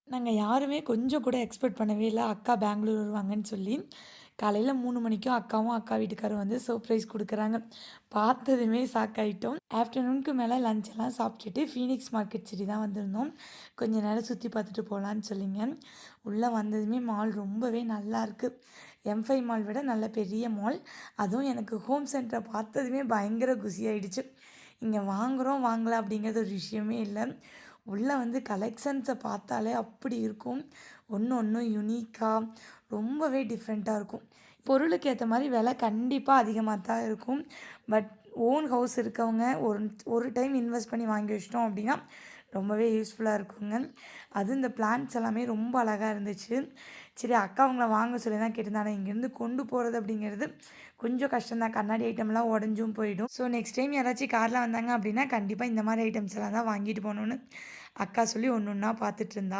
நாங்க யாருமே கொஞ்சம் கூட எக்ஸ்பெக்ட் பண்ணவே இல்ல. அக்கா பெங்களூர் வருவாங்கன்னு சொல்லி. காலையில 3 மணிக்கும் அக்காவும், அக்கா வீட்டுக்காரரும் வந்து சர்ப்ரைஸ் குடுக்குறாங்க. பார்த்ததுமே ஷாக் ஆயிட்டோம். ஆஃப்டர்நூனுக்கு மேல லஞ்ச் எல்லாம் சாப்பிட்டுட்டு ஃபீனிக்ஸ் மார்க்கெட் சிட்டி தான் வந்திருந்தோம். கொஞ்ச நேரம் சுத்தி பார்த்துட்டு போலான்னு சொல்லிங்க. உள்ள வந்ததுமே மால் ரொம்பவே நல்லாருக்கு. M5 மால் விட நல்ல பெரிய மால். அதுவும் எனக்கு ஹோம் சென்டர பார்த்ததுமே பயங்கர குஷி ஆயிடுச்சு. இங்க வாங்குறோம், வாங்கல அப்படிங்கிறது ஒரு விஷயமே இல்ல. உள்ள வந்து கலெக்ஷன்ஸ பார்த்தாலே அப்படி இருக்கும். ஒண்ணு ஒண்ணும் யுனிக்கா ரொம்பவே டிஃப்ரெண்ட்டா இருக்கும். பொருளுக்கு ஏத்த மாரி விலை கண்டிப்பா அதிகமா தான் இருக்கும். பட் ஓன் ஹவுஸ் இருக்கவங்க ஒரு ஒரு டைம் இன்வெஸ்ட் பண்ணி வாங்கி வச்சுட்டோம் அப்படின்னா, ரொம்பவே யூஸ்ஃபுல்லா இருக்குங்க. அதுவும் இந்த பிளான்ட்ஸ் எல்லாமே ரொம்ப அழகா இருந்துச்சு. சரி அக்கா அவங்கள வாங்க சொல்லி தான் கேட்டிருந்தேன். ஆனா இங்கேருந்து கொண்டு போறது அப்படிங்கிறது கொஞ்சம் கஷ்டம் தான். கண்ணாடி ஐட்டம்லாம் உடஞ்சும் போயிடும். ஸோ நெக்ஸ்ட் டைம் யாராச்சும் கார்ல வந்தாங்க அப்படின்னா, கண்டிப்பா இந்த மாரி ஐட்டம்ஸ் எல்லாம் தான் வாங்கிட்டு போணும்னு அக்கா சொல்லி ஒண்ணு ஒண்ணா பார்த்துட்டு இருந்தா.